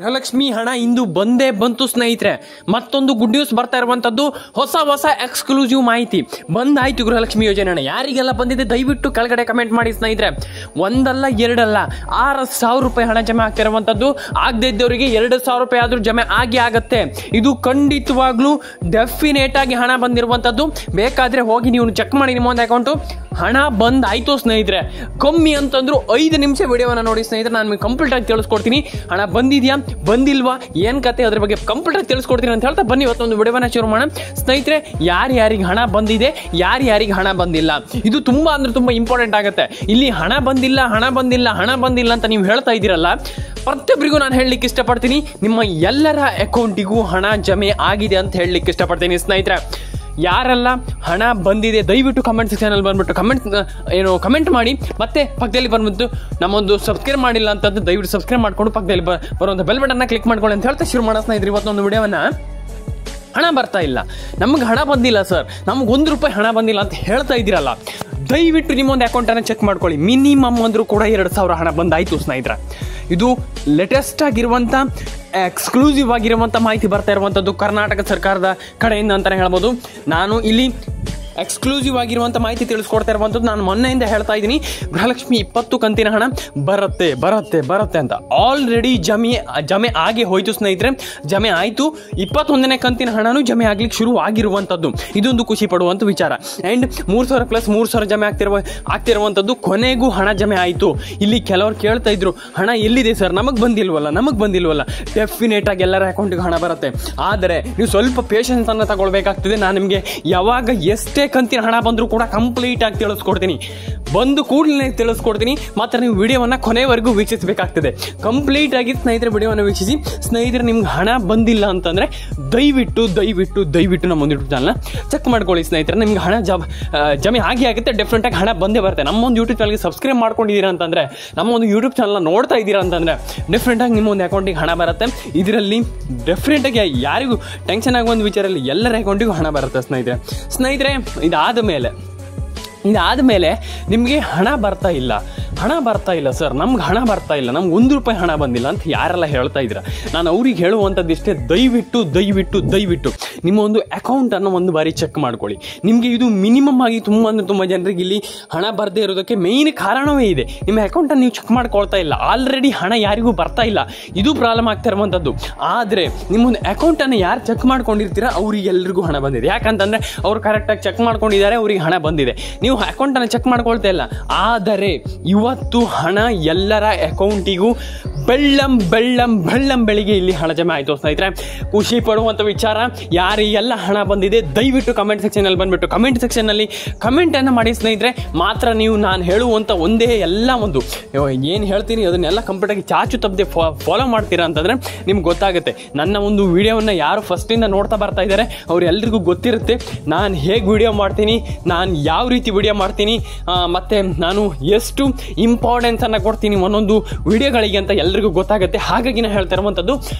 ಗೃಹಲಕ್ಷ್ಮಿ ಹಣ ಇಂದು ಬಂದೇ ಬಂತು ಸ್ನೇಹಿತರೆ. ಮತ್ತೊಂದು ಗುಡ್ ನ್ಯೂಸ್ ಬರ್ತಾ ಇರುವಂತದ್ದು, ಹೊಸ ಎಕ್ಸ್ಕ್ಲೂಸಿವ್ ಮಾಹಿತಿ ಬಂದಾಯ್ತು. ಗೃಹಲಕ್ಷ್ಮಿ ಯೋಜನೆ ಹಣ ಯಾರಿಗೆಲ್ಲ ಬಂದಿದೆ ದಯವಿಟ್ಟು ಕೆಳಗಡೆ ಕಮೆಂಟ್ ಮಾಡಿ ಸ್ನೇಹಿತರೆ. ಒಂದಲ್ಲ ಎರಡಲ್ಲ 6,000 ರೂಪಾಯಿ ಹಣ ಜಮೆ ಆಗ್ತಿರುವಂತದ್ದು. ಆಗದೆ ಇದ್ದವರಿಗೆ 2,000 ರೂಪಾಯಿ ಆದ್ರೂ ಜಮೆ ಆಗತ್ತೆ. ಇದು ಖಂಡಿತವಾಗ್ಲೂ ಡೆಫಿನೇಟ್ ಆಗಿ ಹಣ ಬಂದಿರುವಂತದ್ದು. ಬೇಕಾದ್ರೆ ಹೋಗಿ ನೀವು ಚೆಕ್ ಮಾಡಿ ನಿಮ್ಮ ಒಂದು ಅಕೌಂಟು. ಹಣ ಬಂದಾಯ್ತು ಸ್ನೇಹಿತರೆ. ಕಮ್ಮಿ ಅಂತಂದ್ರು 5 ನಿಮಿಷ ವಿಡಿಯೋವನ್ನ ನೋಡಿ ಸ್ನೇಹಿತರೆ. ನಾನು ನಿಮಗೆ ಕಂಪ್ಲೀಟ್ ಆಗಿ ತಿಳಿಸ್ಕೊಡ್ತೀನಿ ಹಣ ಬಂದಿದ್ಯಾ ಬಂದಿಲ್ವಾ ಏನ್ ಕತೆ ಅದ್ರ ಬಗ್ಗೆ ಕಂಪ್ಲೀಟ್ ಆಗಿ ತಿಳಿಸ್ಕೊಡ್ತೀನಿ ಅಂತ ಹೇಳ್ತಾ ಬನ್ನಿ ಇವತ್ತೊಂದು ವಿಡಿಯೋವನ್ನ ಶುರು ಮಾಡೋಣ ಸ್ನೇಹಿತರೆ. ಯಾರ್ಯಾರಿಗೆ ಹಣ ಬಂದಿದೆ, ಯಾರ್ಯಾರಿಗೆ ಹಣ ಬಂದಿಲ್ಲ, ಇದು ತುಂಬಾ ಅಂದ್ರೆ ತುಂಬಾ ಇಂಪಾರ್ಟೆಂಟ್ ಆಗುತ್ತೆ. ಇಲ್ಲಿ ಹಣ ಬಂದಿಲ್ಲ ಅಂತ ನೀವು ಹೇಳ್ತಾ ಇದ್ದೀರಲ್ಲ, ಪ್ರತಿಯೊಬ್ಬರಿಗೂ ನಾನು ಹೇಳಲಿಕ್ಕೆ ಇಷ್ಟಪಡ್ತೀನಿ, ನಿಮ್ಮ ಎಲ್ಲರ ಅಕೌಂಟಿಗೂ ಹಣ ಜಮೆ ಆಗಿದೆ ಅಂತ ಹೇಳಲಿಕ್ಕೆ ಇಷ್ಟಪಡ್ತೀನಿ ಸ್ನೇಹಿತರೆ. ಯಾರೆಲ್ಲ ಹಣ ಬಂದಿದೆ ದಯವಿಟ್ಟು ಕಮೆಂಟ್ ಸೆಕ್ಷನ್ ಅಲ್ಲಿ ಬಂದ್ಬಿಟ್ಟು ಕಮೆಂಟ್ ಮಾಡಿ. ಮತ್ತೆ ಪಕ್ಕದಲ್ಲಿ ಬಂದ್ಬಿಟ್ಟು ನಮ್ಮೊಂದು ಸಬ್ಸ್ಕ್ರೈಬ್ ಮಾಡಿಲ್ಲ ಅಂತಂದ್ರೆ ದಯವಿಟ್ಟು ಸಬ್ಸ್ಕ್ರೈಬ್ ಮಾಡ್ಕೊಂಡು ಪಕ್ಕದಲ್ಲಿ ಬರುವಂಥ ಬೆಲ್ ಬಟನ್ನ ಕ್ಲಿಕ್ ಮಾಡ್ಕೊಳ್ಳಿ ಅಂತ ಹೇಳ್ತಾ ಶುರು ಮಾಡೋಣ ಸ್ನೇಹಿತರೆ ಇವತ್ತೊಂದು ವಿಡಿಯೋವನ್ನ. ಹಣ ಬರ್ತಾ ಇಲ್ಲ, ನಮಗೆ ಹಣ ಬಂದಿಲ್ಲ ಸರ್, ನಮ್ಗೆ ₹1 ಹಣ ಬಂದಿಲ್ಲ ಅಂತ ಹೇಳ್ತಾ ಇದ್ದೀರಲ್ಲ, ದಯವಿಟ್ಟು ನಿಮ್ಮೊಂದು ಅಕೌಂಟನ್ನು ಚೆಕ್ ಮಾಡ್ಕೊಳ್ಳಿ. ಮಿನಿಮಮ್ ಅಂದರೂ ಕೂಡ 2,000 ಹಣ ಬಂದಾಯಿತು ಸ್ನೇಹಿತರೆ. ಇದು ಲೇಟೆಸ್ಟ್ ಆಗಿರುವಂಥ ಎಕ್ಸ್ಕ್ಲೂಸಿವ್ ಆಗಿರುವಂಥ ಮಾಹಿತಿ ಬರ್ತಾ ಇರುವಂಥದ್ದು ಕರ್ನಾಟಕ ಸರ್ಕಾರದ ಕಡೆಯಿಂದ ಅಂತಲೇ ಹೇಳ್ಬೋದು. ನಾನು ಇಲ್ಲಿ ಎಕ್ಸ್ಕ್ಲೂಸಿವ್ ಆಗಿರುವಂಥ ಮಾಹಿತಿ ತಿಳಿಸ್ಕೊಡ್ತಾ ಇರುವಂಥದ್ದು. ನಾನು ಮೊನ್ನೆಯಿಂದ ಹೇಳ್ತಾ ಇದ್ದೀನಿ ಗೃಹಲಕ್ಷ್ಮಿ 20 ಕಂತಿನ ಹಣ ಬರುತ್ತೆ ಅಂತ. ಆಲ್ರೆಡಿ ಜಮೆ ಆಗಿ ಹೋಯ್ತು ಸ್ನೇಹಿತರೆ. ಜಮೆ ಆಯಿತು. 21ನೇ ಕಂತಿನ ಹಣನೂ ಜಮೆ ಆಗ್ಲಿಕ್ಕೆ ಶುರು ಆಗಿರುವಂಥದ್ದು. ಇದೊಂದು ಖುಷಿ ಪಡುವಂಥ ವಿಚಾರ. ಆ್ಯಂಡ್ 3,000 + 3,000 ಜಮೆ ಆಗ್ತಿರುವಂಥದ್ದು. ಕೊನೆಗೂ ಹಣ ಜಮೆ ಆಯಿತು. ಇಲ್ಲಿ ಕೆಲವರು ಕೇಳ್ತಾ ಇದ್ರು ಹಣ ಎಲ್ಲಿದೆ ಸರ್, ನಮಗೆ ಬಂದಿಲ್ವಲ್ಲ. ಡೆಫಿನೇಟ್ ಆಗಿ ಎಲ್ಲರ ಅಕೌಂಟಿಗೆ ಹಣ ಬರುತ್ತೆ. ಆದರೆ ನೀವು ಸ್ವಲ್ಪ ಪೇಷನ್ಸ್ ಅನ್ನು ತಗೊಳ್ಬೇಕಾಗ್ತದೆ. ನಾನು ನಿಮಗೆ ಯಾವಾಗ ಎಷ್ಟೇ ಕಂತಿನ ಹಣ ಬಂದರೂ ಕೂಡ ಕಂಪ್ಲೀಟ್ ಆಗಿ ತಿಳಿಸ್ಕೊಡ್ತೀನಿ. ಬಂದು ಕೂಡಲೇ ತಿಳಿಸ್ಕೊಡ್ತೀನಿ. ಮಾತ್ರ ನೀವು ವಿಡಿಯೋವನ್ನು ಕೊನೆವರೆಗೂ ವೀಕ್ಷಿಸಬೇಕಾಗ್ತದೆ. ಕಂಪ್ಲೀಟ್ ಆಗಿ ಸ್ನೇಹಿತರೆ ವಿಡಿಯೋವನ್ನು ವೀಕ್ಷಿಸಿ. ಸ್ನೇಹಿತರೆ ನಿಮ್ಗೆ ಹಣ ಬಂದಿಲ್ಲ ಅಂತಂದರೆ ದಯವಿಟ್ಟು ನಮ್ಮ ಒಂದು ಯೂಟ್ಯೂಬ್ ಚಾನಲ್ನ ಚೆಕ್ ಮಾಡ್ಕೊಳ್ಳಿ ಸ್ನೇಹಿತರೆ. ನಿಮ್ಗೆ ಹಣ ಜಮೆ ಆಗುತ್ತೆ. ಡೆಫಿನೆಟ್ ಆಗಿ ಹಣ ಬಂದೇ ಬರುತ್ತೆ. ನಮ್ಮೊಂದು ಯೂಟ್ಯೂಬ್ ಚಾನಲ್ಗೆ ಸಬ್ಸ್ಕ್ರೈಬ್ ಮಾಡ್ಕೊಂಡಿದ್ದೀರಾ ಅಂತಂದರೆ, ನಮ್ಮೊಂದು ಯೂಟ್ಯೂಬ್ ಚಾನಲ್ನ ನೋಡ್ತಾ ಇದ್ದೀರಾ ಅಂತಂದರೆ ಡೆಫಿನೆಟ್ ಆಗಿ ನಿಮ್ಮ ಒಂದು ಅಕೌಂಟಿಗೆ ಹಣ ಬರುತ್ತೆ. ಇದರಲ್ಲಿ ಡೆಫಿನೆಟ್ ಆಗಿ ಯಾರಿಗೂ ಟೆನ್ಷನ್ ಆಗುವಂಥ ವಿಚಾರದಲ್ಲಿ ಎಲ್ಲರ ಅಕೌಂಟಿಗೂ ಹಣ ಬರುತ್ತೆ ಸ್ನೇಹಿತರೆ. ಇದಾದ ಮೇಲೆ ನಿಮಗೆ ಹಣ ಬರ್ತಾ ಇಲ್ಲ ಸರ್, ನಮ್ಗೆ ಹಣ ಬರ್ತಾ ಇಲ್ಲ, ನಮ್ಗೆ ₹1 ಹಣ ಬಂದಿಲ್ಲ ಅಂತ ಯಾರೆಲ್ಲ ಹೇಳ್ತಾ ಇದ್ದೀರಾ, ನಾನು ಅವ್ರಿಗೆ ಹೇಳುವಂಥದ್ದು ಇಷ್ಟೇ, ದಯವಿಟ್ಟು ನಿಮ್ಮ ಒಂದು ಅಕೌಂಟನ್ನು ಒಂದು ಬಾರಿ ಚೆಕ್ ಮಾಡ್ಕೊಳ್ಳಿ. ನಿಮಗೆ ಇದು ಮಿನಿಮಮ್ ಆಗಿ ತುಂಬ ಜನರಿಗೆ ಇಲ್ಲಿ ಹಣ ಬರದೇ ಇರೋದಕ್ಕೆ ಮೇಯ್ನ್ ಕಾರಣವೇ ಇದೆ. ನಿಮ್ಮ ಅಕೌಂಟನ್ನು ನೀವು ಚೆಕ್ ಮಾಡ್ಕೊಳ್ತಾ ಇಲ್ಲ. ಆಲ್ರೆಡಿ ಹಣ ಯಾರಿಗೂ ಬರ್ತಾ ಇಲ್ಲ, ಇದು ಪ್ರಾಬ್ಲಮ್ ಆಗ್ತಾ ಇರುವಂಥದ್ದು. ಆದರೆ ನಿಮ್ಮೊಂದು ಅಕೌಂಟನ್ನು ಯಾರು ಚೆಕ್ ಮಾಡ್ಕೊಂಡಿರ್ತೀರಾ ಅವ್ರಿಗೆ ಎಲ್ರಿಗೂ ಹಣ ಬಂದಿದೆ. ಯಾಕಂತಂದರೆ ಅವ್ರು ಕರೆಕ್ಟಾಗಿ ಚೆಕ್ ಮಾಡ್ಕೊಂಡಿದ್ದಾರೆ, ಅವ್ರಿಗೆ ಹಣ ಬಂದಿದೆ. ನೀವು ಅಕೌಂಟನ್ನು ಚೆಕ್ ಮಾಡ್ಕೊಳ್ತಾ ಇಲ್ಲ. ಆದರೆ ಇವತ್ತು ಹಣ ಎಲ್ಲರ ಅಕೌಂಟಿಗೂ ಬೆಳ್ಳಂ ಬೆಳಿಗ್ಗೆ ಇಲ್ಲಿ ಹಣ ಜಮೆ ಆಯಿತು ಸ್ನೇಹಿತರೆ. ಖುಷಿ ಪಡುವಂಥ ವಿಚಾರ. ಯಾರಿಗೆಲ್ಲ ಹಣ ಬಂದಿದೆ ದಯವಿಟ್ಟು ಕಮೆಂಟ್ ಸೆಕ್ಷನಲ್ಲಿ ಬಂದುಬಿಟ್ಟು ಕಮೆಂಟನ್ನು ಮಾಡಿ ಸ್ನೇಹಿತರೆ. ಮಾತ್ರ ನೀವು ನಾನು ಹೇಳುವಂಥ ಒಂದೇ ಎಲ್ಲ ಒಂದು ಏನು ಹೇಳ್ತೀನಿ ಅದನ್ನೆಲ್ಲ ಕಂಪ್ಲೀಟಾಗಿ ಚಾಚು ತಪ್ಪದೆ ಫಾಲೋ ಮಾಡ್ತೀರಾ ಅಂತಂದರೆ ನಿಮ್ಗೆ ಗೊತ್ತಾಗುತ್ತೆ. ನನ್ನ ಒಂದು ವಿಡಿಯೋವನ್ನು ಯಾರು ಫಸ್ಟಿಂದ ನೋಡ್ತಾ ಬರ್ತಾ ಇದ್ದಾರೆ ಅವರೆಲ್ಲರಿಗೂ ಗೊತ್ತಿರುತ್ತೆ ನಾನು ಹೇಗೆ ವಿಡಿಯೋ ಮಾಡ್ತೀನಿ, ನಾನು ಯಾವ ರೀತಿ ವಿಡಿಯೋ ಮಾಡ್ತೀನಿ, ಮತ್ತು ನಾನು ಎಷ್ಟು ಇಂಪಾರ್ಟೆನ್ಸನ್ನು ಕೊಡ್ತೀನಿ ಒಂದೊಂದು ವಿಡಿಯೋಗಳಿಗೆ ಅಂತ ಎಲ್ಲರಿಗೂ ಗೊತ್ತಾಗುತ್ತೆ. ಹಾಗಾಗಿ ನಾನು ಹೇಳ್ತಾ ಇರುವಂಥದ್ದು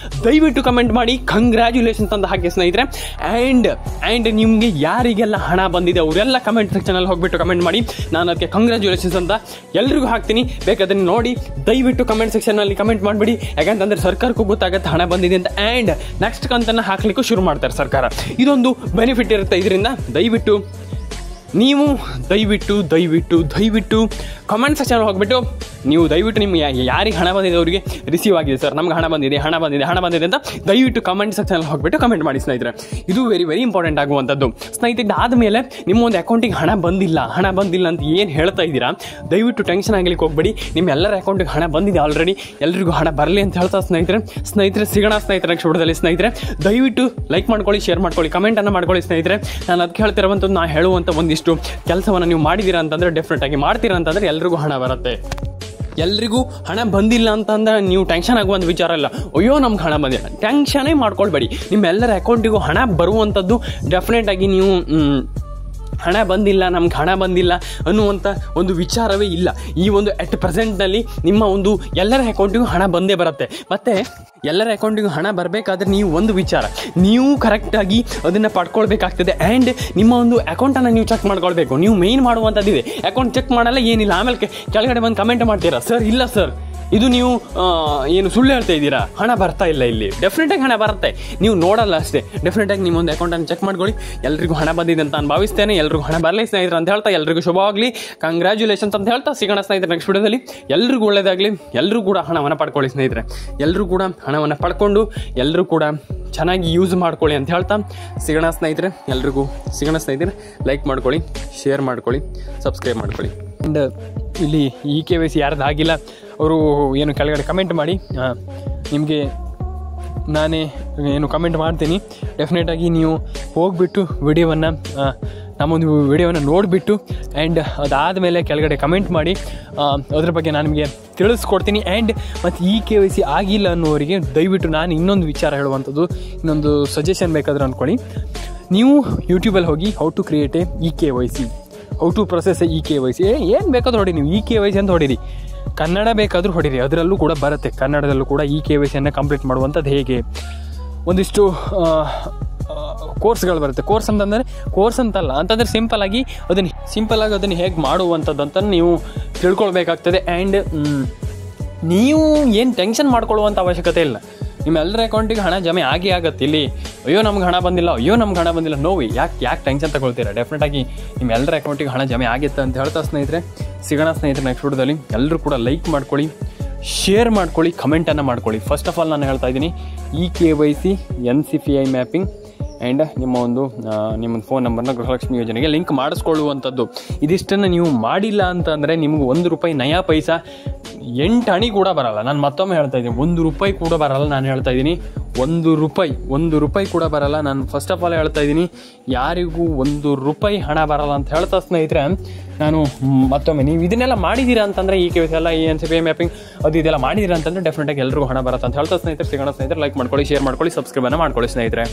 ದಯವಿಟ್ಟು ಕಮೆಂಟ್ ಮಾಡಿ ಕಂಗ್ರ್ಯಾಚುಲೇಷನ್ಸ್ ಅಂತ ಹಾಕಿ ಸ್ನೇಹಿತರೆ. ಆ್ಯಂಡ್ ನಿಮಗೆ ಯಾರಿಗೆಲ್ಲ ಹಣ ಬಂದಿದೆ ಅವರೆಲ್ಲ ಕಮೆಂಟ್ ಸೆಕ್ಷನಲ್ಲಿ ಹೋಗ್ಬಿಟ್ಟು ಕಮೆಂಟ್ ಮಾಡಿ. ನಾನು ಅದಕ್ಕೆ ಕಂಗ್ರ್ಯಾಚುಲೇಷನ್ಸ್ ಅಂತ ಎಲ್ರಿಗೂ ಹಾಕ್ತೀನಿ. ಬೇಕಾದ್ರೆ ನೋಡಿ ದಯವಿಟ್ಟು ಕಮೆಂಟ್ ಸೆಕ್ಷನಲ್ಲಿ ಕಮೆಂಟ್ ಮಾಡಿಬಿಡಿ. ಯಾಕಂತಂದರೆ ಸರ್ಕಾರಕ್ಕೂ ಗೊತ್ತಾಗುತ್ತೆ ಹಣ ಬಂದಿದೆ ಅಂತ. ಆ್ಯಂಡ್ ನೆಕ್ಸ್ಟ್ ಕಂತನ್ನು ಹಾಕ್ಲಿಕ್ಕೂ ಶುರು ಮಾಡ್ತಾರೆ ಸರ್ಕಾರ. ಇದೊಂದು ಬೆನಿಫಿಟ್ ಇರುತ್ತೆ ಇದರಿಂದ. ನೀವು ದಯವಿಟ್ಟು ಕಮೆಂಟ್ ಸೆಕ್ಷನ್ ಹೋಗ್ಬಿಟ್ಟು ನೀವು ದಯವಿಟ್ಟು ನಿಮ್ಗೆ ಯಾರಿಗೆ ಹಣ ಬಂದಿದೆ ಅವರಿಗೆ ರಿಸೀವ್ ಆಗಿದೆ ಸರ್, ನಮ್ಗೆ ಹಣ ಬಂದಿದೆ ಅಂತ ದಯವಿಟ್ಟು ಕಮೆಂಟ್ ಸೆಕ್ಷನಲ್ಲಿ ಹೋಗ್ಬಿಟ್ಟು ಕಮೆಂಟ್ ಮಾಡಿ ಸ್ನೇಹಿತರೆ. ಇದು ವೆರಿ ಇಂಪಾರ್ಟೆಂಟ್ ಆಗುವಂಥದ್ದು ಸ್ನೇಹಿತರೆ. ಇದಾದಮೇಲೆ ನಿಮ್ಮ ಒಂದು ಅಕೌಂಟಿಗೆ ಹಣ ಬಂದಿಲ್ಲ ಅಂತ ಏನು ಹೇಳ್ತಾ ಇದ್ದೀರಾ ದಯವಿಟ್ಟು ಟೆನ್ಷನ್ ಆಗಲಿಕ್ಕೆ ಹೋಗ್ಬೇಡಿ. ನಿಮ್ಮ ಎಲ್ಲರ ಅಕೌಂಟಿಗೆ ಹಣ ಬಂದಿದೆ ಆಲ್ರೆಡಿ. ಎಲ್ರಿಗೂ ಹಣ ಬರಲಿ ಅಂತ ಹೇಳ್ತಾ ಸ್ನೇಹಿತರೆ ಸಿಗೋಣ ಸ್ನೇಹಿತರೆ ನೆಕ್ಸ್ಟ್ ವಿಡಿಯೋದಲ್ಲಿ ಸ್ನೇಹಿತರೆ. ದಯವಿಟ್ಟು ಲೈಕ್ ಮಾಡ್ಕೊಳ್ಳಿ, ಶೇರ್ ಮಾಡ್ಕೊಳ್ಳಿ, ಕಮೆಂಟನ್ನು ಮಾಡ್ಕೊಳ್ಳಿ ಸ್ನೇಹಿತರೆ. ನಾನು ಅದಕ್ಕೆ ಹೇಳ್ತಿರುವಂಥದ್ದು ನಾನು ಹೇಳುವಂಥ ಒಂದಿಷ್ಟು ಕೆಲಸವನ್ನು ನೀವು ಮಾಡಿದ್ದೀರಾ ಅಂತಂದರೆ ಡೆಫಿನೆಟ್ ಆಗಿ ಮಾಡ್ತೀರಾ ಅಂತಂದರೆ ಎಲ್ರಿಗೂ ಹಣ ಬರುತ್ತೆ. ಎಲ್ರಿಗೂ ಹಣ ಬಂದಿಲ್ಲ ಅಂತಂದ್ರೆ ನೀವು ಟೆನ್ಷನ್ ಆಗುವಂಥ ವಿಚಾರ ಇಲ್ಲ. ಅಯ್ಯೋ ನಮ್ಗೆ ಹಣ ಬಂದಿಲ್ಲ ಟೆನ್ಷನೇ ಮಾಡ್ಕೊಳ್ಬೇಡಿ. ನಿಮ್ಮೆಲ್ಲರ ಅಕೌಂಟಿಗೂ ಹಣ ಬರುವಂಥದ್ದು ಡೆಫಿನೆಟ್ ಆಗಿ ನೀವು ನಮ್ಗೆ ಹಣ ಬಂದಿಲ್ಲ ಅನ್ನುವಂಥ ಒಂದು ವಿಚಾರವೇ ಇಲ್ಲ. ಈ ಒಂದು ಅಟ್ ಪ್ರೆಸೆಂಟ್ನಲ್ಲಿ ನಿಮ್ಮ ಒಂದು ಎಲ್ಲರ ಅಕೌಂಟಿಗೂ ಹಣ ಬಂದೇ ಬರುತ್ತೆ. ಮತ್ತು ಎಲ್ಲರ ಅಕೌಂಟಿಗೂ ಹಣ ಬರಬೇಕಾದ್ರೆ ನೀವು ಒಂದು ವಿಚಾರ ನೀವು ಕರೆಕ್ಟಾಗಿ ಅದನ್ನು ಪಡ್ಕೊಳ್ಬೇಕಾಗ್ತದೆ. ಆ್ಯಂಡ್ ನಿಮ್ಮ ಒಂದು ಅಕೌಂಟನ್ನು ನೀವು ಚೆಕ್ ಮಾಡ್ಕೊಳ್ಬೇಕು. ನೀವು ಮೇಯ್ನ್ ಮಾಡುವಂಥದ್ದಿದೆ. ಅಕೌಂಟ್ ಚೆಕ್ ಮಾಡಲ್ಲ ಏನಿಲ್ಲ, ಆಮೇಲೆ ಕೆಳಗಡೆ ಬಂದು ಕಮೆಂಟ್ ಮಾಡ್ತೀರಾ ಸರ್ ಇಲ್ಲ ಸರ್ ಇದು ನೀವು ಏನು ಸುಳ್ಳು ಹೇಳ್ತಾ ಇದ್ದೀರಾ, ಹಣ ಬರ್ತಾ ಇಲ್ಲ ಇಲ್ಲಿ. ಡೆಫಿನೆಟಾಗಿ ಹಣ ಬರುತ್ತೆ, ನೀವು ನೋಡಲ್ಲ ಅಷ್ಟೇ. ಡೆಫಿನೆಟಾಗಿ ನಿಮ್ಮೊಂದು ಅಕೌಂಟನ್ನು ಚೆಕ್ ಮಾಡ್ಕೊಳ್ಳಿ. ಎಲ್ರಿಗೂ ಹಣ ಬಂದಿದೆ ಅಂತ ನಾನು ಭಾವಿಸ್ತೇನೆ. ಎಲ್ರಿಗೂ ಹಣ ಬರಲಿ ಸ್ನೇಹಿತರೆ ಅಂತ ಹೇಳ್ತಾ, ಎಲ್ರಿಗೂ ಶುಭವಾಗಲಿ, ಕಂಗ್ರ್ಯಾಚುಲೇಷನ್ಸ್ ಅಂತ ಹೇಳ್ತಾ ಸಿಗೋಣ ಸ್ನೇಹಿತರೆ ನೆಕ್ಸ್ಟ್ ವಿಡಿಯೋದಲ್ಲಿ. ಎಲ್ರಿಗೂ ಒಳ್ಳೆಯದಾಗಲಿ, ಎಲ್ಲರೂ ಕೂಡ ಹಣವನ್ನು ಪಡ್ಕೊಳ್ಳಿ ಸ್ನೇಹಿತರೆ. ಎಲ್ಲರೂ ಕೂಡ ಹಣವನ್ನು ಪಡ್ಕೊಂಡು ಎಲ್ಲರೂ ಕೂಡ ಚೆನ್ನಾಗಿ ಯೂಸ್ ಮಾಡ್ಕೊಳ್ಳಿ ಅಂತ ಹೇಳ್ತಾ ಸಿಗೋಣ ಸ್ನೇಹಿತರೆ. ಎಲ್ರಿಗೂ ಸಿಗೋಣ ಸ್ನೇಹಿತರೆ. ಲೈಕ್ ಮಾಡ್ಕೊಳ್ಳಿ, ಶೇರ್ ಮಾಡ್ಕೊಳ್ಳಿ, ಸಬ್ಸ್ಕ್ರೈಬ್ ಮಾಡ್ಕೊಳ್ಳಿ. ಆ್ಯಂಡ್ ಇಲ್ಲಿ KYC ಯಾರ್ದು ಆಗಿಲ್ಲ ಅವರು ಏನು ಕೆಳಗಡೆ ಕಮೆಂಟ್ ಮಾಡಿ, ನಿಮಗೆ ನಾನೇ ಏನು ಕಮೆಂಟ್ ಮಾಡ್ತೀನಿ. ಡೆಫಿನೆಟಾಗಿ ನೀವು ಹೋಗಿಬಿಟ್ಟು ನಮ್ಮೊಂದು ವಿಡಿಯೋವನ್ನು ನೋಡಿಬಿಟ್ಟು ಆ್ಯಂಡ್ ಅದಾದಮೇಲೆ ಕೆಳಗಡೆ ಕಮೆಂಟ್ ಮಾಡಿ, ಅದ್ರ ಬಗ್ಗೆ ನಾನು ನಿಮಗೆ ತಿಳಿಸ್ಕೊಡ್ತೀನಿ. ಆ್ಯಂಡ್ ಮತ್ತು KYC ಆಗಿಲ್ಲ ಅನ್ನೋರಿಗೆ ದಯವಿಟ್ಟು ನಾನು ಇನ್ನೊಂದು ವಿಚಾರ ಹೇಳುವಂಥದ್ದು, ಇನ್ನೊಂದು ಸಜೆಷನ್ ಬೇಕಾದ್ರೆ ಅಂದ್ಕೊಳ್ಳಿ. ನೀವು ಯೂಟ್ಯೂಬಲ್ಲಿ ಹೋಗಿ how to create KYC, how to process KYC ಏನು ಬೇಕಾದ್ರೂ ಹೊಡಿ. ನೀವು KYC ಅಂತ ಹೊಡೀರಿ, ಕನ್ನಡ ಬೇಕಾದರೂ ಹೊಡೀರಿ, ಅದರಲ್ಲೂ ಕೂಡ ಬರುತ್ತೆ. ಕನ್ನಡದಲ್ಲೂ ಕೂಡ KYCಯನ್ನು ಕಂಪ್ಲೀಟ್ ಮಾಡುವಂಥದ್ದು ಹೇಗೆ, ಒಂದಿಷ್ಟು ಕೋರ್ಸ್ಗಳು ಬರುತ್ತೆ. ಕೋರ್ಸ್ ಅಂತಲ್ಲ ಅಂತಂದರೆ ಸಿಂಪಲ್ಲಾಗಿ ಅದನ್ನು ಹೇಗೆ ಮಾಡುವಂಥದ್ದು ಅಂತ ನೀವು ತಿಳ್ಕೊಳ್ಬೇಕಾಗ್ತದೆ. ಆ್ಯಂಡ್ ನೀವು ಏನು ಟೆನ್ಷನ್ ಮಾಡ್ಕೊಳ್ಳುವಂಥ ಅವಶ್ಯಕತೆ ಇಲ್ಲ. ನಿಮ್ಮೆಲ್ಲರ ಅಕೌಂಟಿಗೆ ಹಣ ಜಮೆ ಆಗುತ್ತೆ ಇಲ್ಲಿ. ಅಯ್ಯೋ ನಮ್ಗೆ ಹಣ ಬಂದಿಲ್ಲ ನೋವು ಯಾಕೆ ಟೆನ್ಷನ್ ತಗೊಳ್ತೀರಾ. ಡೆಫಿನೆಟಾಗಿ ನಿಮ್ಮೆಲ್ಲರ ಅಕೌಂಟಿಗೆ ಹಣ ಜಮೆ ಆಗುತ್ತೆ ಅಂತ ಹೇಳ್ತಾ ಸ್ನೇಹಿತರೆ ಸಿಗೋಣ ಸ್ನೇಹಿತರೆ ನೆಕ್ಸ್ಟ್ ವಿಡಿಯೋದಲ್ಲಿ. ಎಲ್ಲರೂ ಕೂಡ ಲೈಕ್ ಮಾಡ್ಕೊಳ್ಳಿ, ಶೇರ್ ಮಾಡ್ಕೊಳ್ಳಿ, ಕಮೆಂಟನ್ನು ಮಾಡ್ಕೊಳ್ಳಿ. ಫಸ್ಟ್ ಆಫ್ ಆಲ್ ನಾನು ಹೇಳ್ತಾ ಇದ್ದೀನಿ, KYC NCPI ಮ್ಯಾಪಿಂಗ್ ಆ್ಯಂಡ್ ನಿಮ್ಮ ಫೋನ್ ನಂಬರ್ನ ಗೃಹಲಕ್ಷ್ಮಿ ಯೋಜನೆಗೆ ಲಿಂಕ್ ಮಾಡಿಸ್ಕೊಳ್ಳುವಂಥದ್ದು. ಇದಿಷ್ಟನ್ನು ನೀವು ಮಾಡಿಲ್ಲ ಅಂತಂದರೆ ನಿಮ್ಗೆ ₹1 ನಯಾ ಪೈಸಾ 8 ಅಣಿ ಕೂಡ ಬರಲ್ಲ. ನಾನು ಮತ್ತೊಮ್ಮೆ ಹೇಳ್ತಾ ಇದ್ದೀನಿ, ₹1 ಕೂಡ ಬರಲ್ಲ. ನಾನು ಹೇಳ್ತಾ ಇದ್ದೀನಿ ₹1 ಕೂಡ ಬರಲ್ಲ. ನಾನು ಫಸ್ಟ್ ಆಫ್ ಆಲ್ ಹೇಳ್ತಾ ಇದ್ದೀನಿ, ಯಾರಿಗೂ ₹1 ಹಣ ಬರಲ್ಲ ಅಂತ ಹೇಳ್ತಾ ಸ್ನೇಹಿತರೆ. ನಾನು ಮತ್ತೊಮ್ಮೆ ನೀವು ಇದನ್ನೆಲ್ಲ ಮಾಡಿದ್ದೀರಾ ಅಂತಂದರೆ KYC ಎಲ್ಲ NCPI ಮ್ಯಾಪಿಂಗ್ ಇದೆಲ್ಲ ಮಾಡಿದ್ದೀರಾ ಅಂತಂದರೆ ಡೆಫಿನೆಟಾಗಿ ಎಲ್ಲರಿಗೂ ಹಣ ಬರುತ್ತೆ ಅಂತ ಹೇಳ್ತಾ ಸ್ನೇಹಿತರೆ ಸಿಗೋಣ ಸ್ನೇಹಿತರೆ. ಲೈಕ್ ಮಾಡ್ಕೊಳ್ಳಿ, ಶೇರ್ ಮಾಡ್ಕೊಳ್ಳಿ, ಸಬ್ಸ್ಕ್ರೈಬನ್ನು ಮಾಡ್ಕೊಳ್ಳಿ ಸ್ನೇಹಿತರೆ.